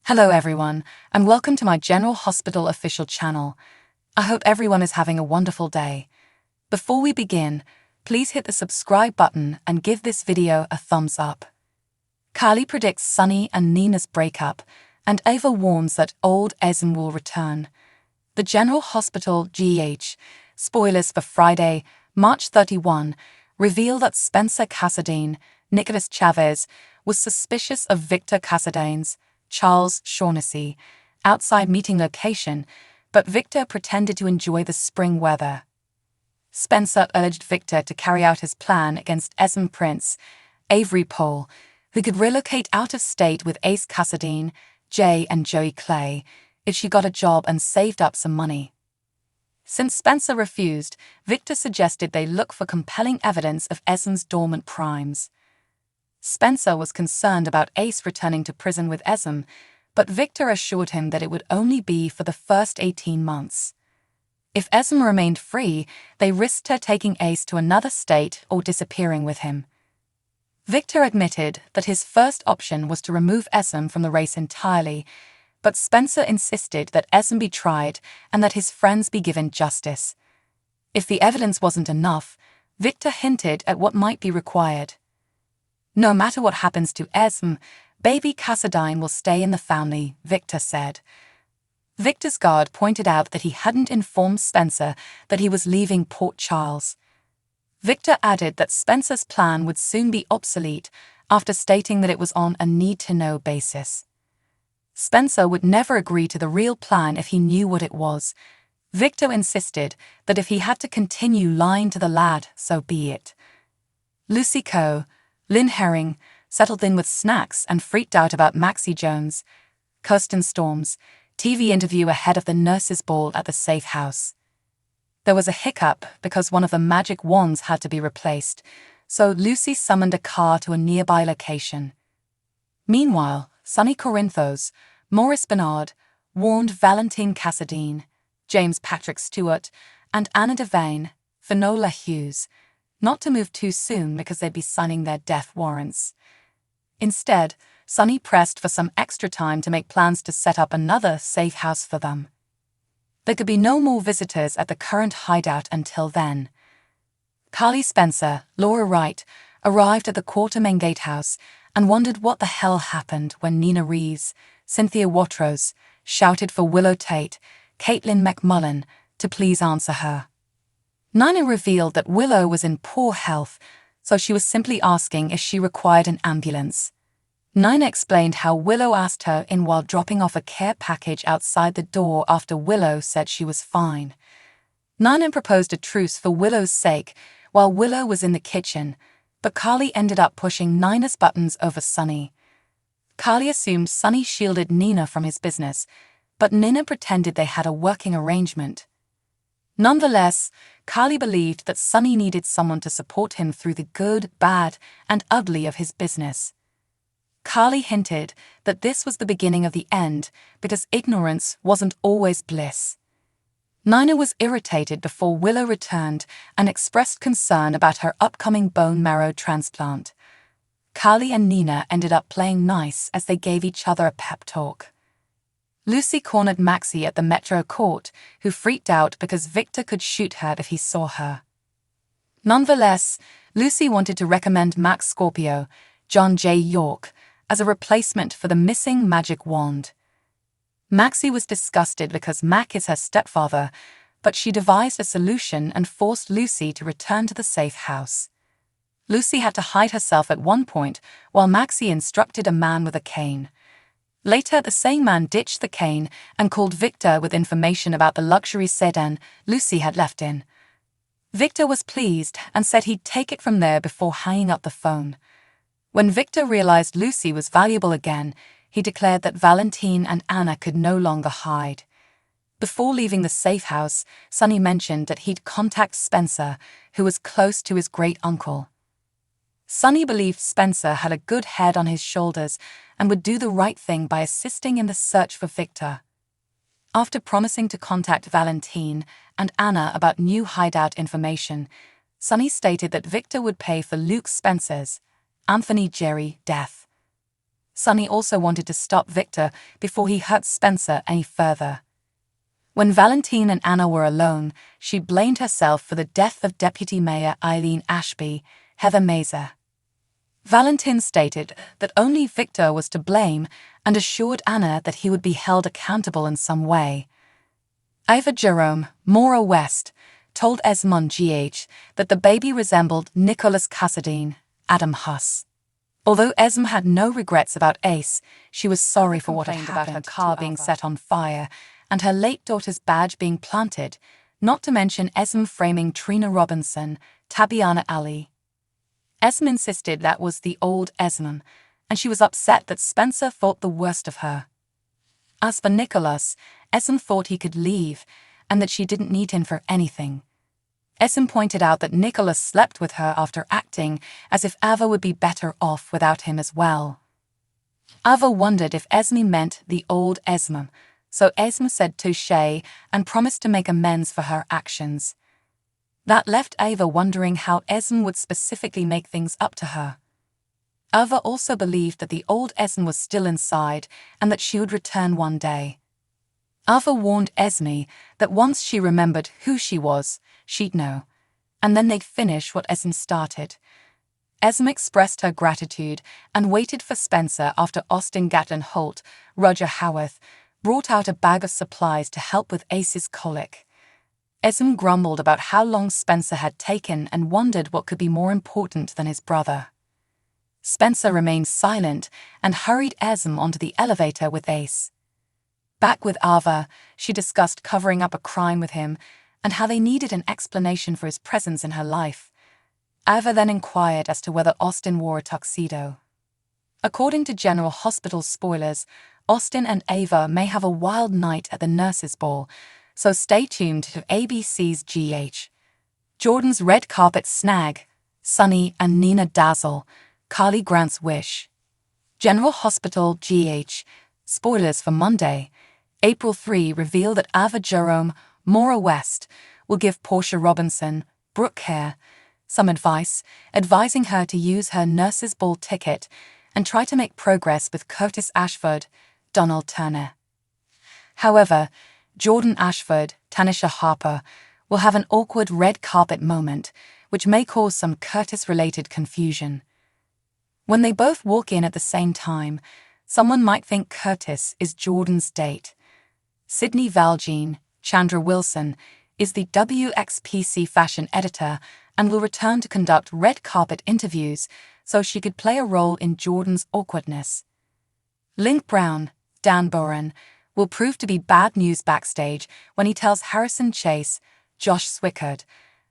Hello everyone, and welcome to my General Hospital official channel. I hope everyone is having a wonderful day. Before we begin, please hit the subscribe button and give this video a thumbs up. Kylie predicts Sonny and Nina's breakup, and Ava warns that old Esm will return. The General Hospital GH, spoilers for Friday, March 31, reveal that Spencer Cassadine, Nicholas Chavez, was suspicious of Victor Cassadine's, Charles Shaughnessy, outside meeting location, but Victor pretended to enjoy the spring weather. Spencer urged Victor to carry out his plan against Esm Prince, Avery Pole, who could relocate out of state with Ace Cassadine, Jay and Joey Clay, if she got a job and saved up some money. Since Spencer refused, Victor suggested they look for compelling evidence of Esm's dormant crimes. Spencer was concerned about Ace returning to prison with Esm, but Victor assured him that it would only be for the first 18 months. If Esm remained free, they risked her taking Ace to another state or disappearing with him. Victor admitted that his first option was to remove Esm from the race entirely, but Spencer insisted that Esm be tried and that his friends be given justice. If the evidence wasn't enough, Victor hinted at what might be required. No matter what happens to Esm, baby Cassadine will stay in the family, Victor said. Victor's guard pointed out that he hadn't informed Spencer that he was leaving Port Charles. Victor added that Spencer's plan would soon be obsolete after stating that it was on a need-to-know basis. Spencer would never agree to the real plan if he knew what it was. Victor insisted that if he had to continue lying to the lad, so be it. Lucy Coe, Lynn Herring, settled in with snacks and freaked out about Maxie Jones. Kirsten Storms, TV interview ahead of the nurses' ball at the safe house. There was a hiccup because one of the magic wands had to be replaced, so Lucy summoned a car to a nearby location. Meanwhile, Sonny Corinthos, Maurice Bernard, warned Valentine Cassadine, James Patrick Stewart, and Anna Devane, Finola Hughes, not to move too soon because they'd be signing their death warrants. Instead, Sonny pressed for some extra time to make plans to set up another safe house for them. There could be no more visitors at the current hideout until then. Carly Spencer, Laura Wright, arrived at the Quartermain Gatehouse and wondered what the hell happened when Nina Reeves, Cynthia Watrous, shouted for Willow Tate, Caitlin McMullen, to please answer her. Nina revealed that Willow was in poor health, so she was simply asking if she required an ambulance. Nina explained how Willow asked her in while dropping off a care package outside the door after Willow said she was fine. Nina proposed a truce for Willow's sake while Willow was in the kitchen, but Carly ended up pushing Nina's buttons over Sonny. Carly assumed Sonny shielded Nina from his business, but Nina pretended they had a working arrangement. Nonetheless, Carly believed that Sonny needed someone to support him through the good, bad, and ugly of his business. Carly hinted that this was the beginning of the end because ignorance wasn't always bliss. Nina was irritated before Willow returned and expressed concern about her upcoming bone marrow transplant. Carly and Nina ended up playing nice as they gave each other a pep talk. Lucy cornered Maxie at the Metro Court, who freaked out because Victor could shoot her if he saw her. Nonetheless, Lucy wanted to recommend Max Scorpio, John J. York, as a replacement for the missing magic wand. Maxie was disgusted because Mac is her stepfather, but she devised a solution and forced Lucy to return to the safe house. Lucy had to hide herself at one point while Maxie instructed a man with a cane. Later, the same man ditched the cane and called Victor with information about the luxury sedan Lucy had left in. Victor was pleased and said he'd take it from there before hanging up the phone. When Victor realized Lucy was valuable again, he declared that Valentine and Anna could no longer hide. Before leaving the safe house, Sonny mentioned that he'd contact Spencer, who was close to his great-uncle. Sonny believed Spencer had a good head on his shoulders and would do the right thing by assisting in the search for Victor. After promising to contact Valentine and Anna about new hideout information, Sonny stated that Victor would pay for Luke Spencer's, Anthony Jerry, death. Sonny also wanted to stop Victor before he hurt Spencer any further. When Valentine and Anna were alone, she blamed herself for the death of Deputy Mayor Eileen Ashby, Heather Mazer. Valentine stated that only Victor was to blame and assured Anna that he would be held accountable in some way. Ava Jerome, Maura West, told Esmond GH that the baby resembled Nicholas Cassadine, Adam Huss. Although Esm had no regrets about Ace, she was sorry for what had happened about her car being set on fire and her late daughter's badge being planted, not to mention Esm framing Trina Robinson, Tabiana Ali. Esm insisted that was the old Esm, and she was upset that Spencer thought the worst of her. As for Nicholas, Esm thought he could leave and that she didn't need him for anything. Esm pointed out that Nicholas slept with her after acting as if Ava would be better off without him as well. Ava wondered if Esme meant the old Esm, so Esm said touché and promised to make amends for her actions. That left Ava wondering how Esm would specifically make things up to her. Ava also believed that the old Esm was still inside and that she would return one day. Ava warned Esme that once she remembered who she was, she'd know, and then they'd finish what Esm started. Esm expressed her gratitude and waited for Spencer after Austin Gatlin Holt, Roger Howarth, brought out a bag of supplies to help with Ace's colic. Esm grumbled about how long Spencer had taken and wondered what could be more important than his brother. Spencer remained silent and hurried Esm onto the elevator with Ace. Back with Ava, she discussed covering up a crime with him and how they needed an explanation for his presence in her life. Ava then inquired as to whether Austin wore a tuxedo. According to General Hospital spoilers, Austin and Ava may have a wild night at the nurses' ball, so stay tuned to ABC's GH. Jordan's red carpet snag, Sonny and Nina Dazzle, Carly Grant's wish. General Hospital GH, spoilers for Monday, April 3 reveal that Ava Jerome, Maura West, will give Portia Robinson, Brooke Hare, some advice, advising her to use her nurse's ball ticket and try to make progress with Curtis Ashford, Donald Turner. However, Jordan Ashford, Tanisha Harper, will have an awkward red carpet moment, which may cause some Curtis-related confusion. When they both walk in at the same time, someone might think Curtis is Jordan's date. Sydney Valjean, Chandra Wilson, is the WXPC fashion editor and will return to conduct red carpet interviews so she could play a role in Jordan's awkwardness. Link Brown, Dan Boren, will prove to be bad news backstage when he tells Harrison Chase, Josh Swickard,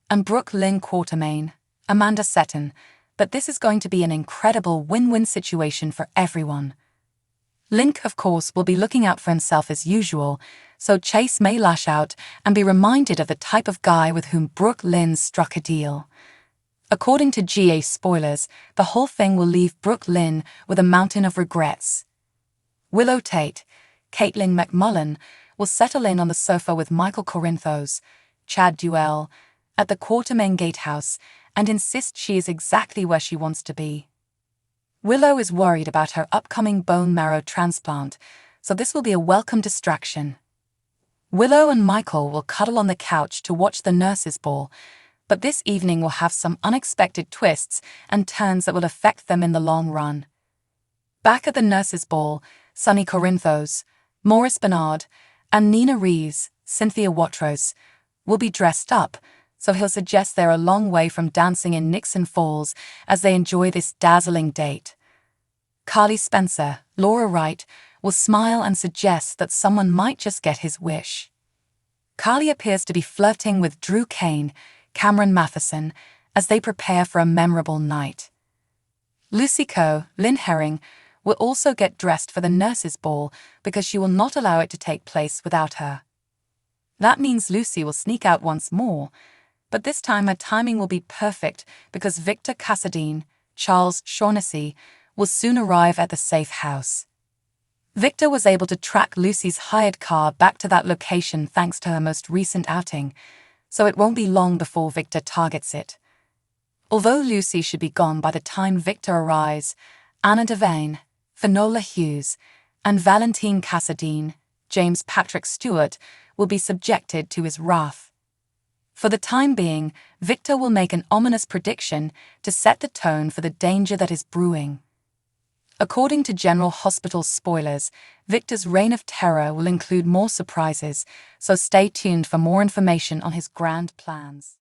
and Brooke Lynn Quartermain, Amanda Seton, that this is going to be an incredible win-win situation for everyone. Link, of course, will be looking out for himself as usual, so Chase may lash out and be reminded of the type of guy with whom Brooke Lynn struck a deal. According to GA spoilers, the whole thing will leave Brooke Lynn with a mountain of regrets. Willow Tate, Caitlin McMullen, will settle in on the sofa with Michael Corinthos, Chad Duell, at the Quartermain Gatehouse and insist she is exactly where she wants to be. Willow is worried about her upcoming bone marrow transplant, so this will be a welcome distraction. Willow and Michael will cuddle on the couch to watch the nurses' ball, but this evening will have some unexpected twists and turns that will affect them in the long run. Back at the nurses' ball, Sonny Corinthos, Maurice Bernard, and Nina Reeves, Cynthia Watros, will be dressed up, so he'll suggest they're a long way from dancing in Nixon Falls as they enjoy this dazzling date. Carly Spencer, Laura Wright, will smile and suggest that someone might just get his wish. Carly appears to be flirting with Drew Kane, Cameron Matheson, as they prepare for a memorable night. Lucy Coe, Lynn Herring, will also get dressed for the nurses' ball because she will not allow it to take place without her. That means Lucy will sneak out once more, but this time her timing will be perfect because Victor Cassadine, Charles Shaughnessy, will soon arrive at the safe house. Victor was able to track Lucy's hired car back to that location thanks to her most recent outing, so it won't be long before Victor targets it. Although Lucy should be gone by the time Victor arrives, Anna Devane, Finola Hughes, and Valentine Cassadine, James Patrick Stewart, will be subjected to his wrath. For the time being, Victor will make an ominous prediction to set the tone for the danger that is brewing. According to General Hospital spoilers, Victor's reign of terror will include more surprises, so stay tuned for more information on his grand plans.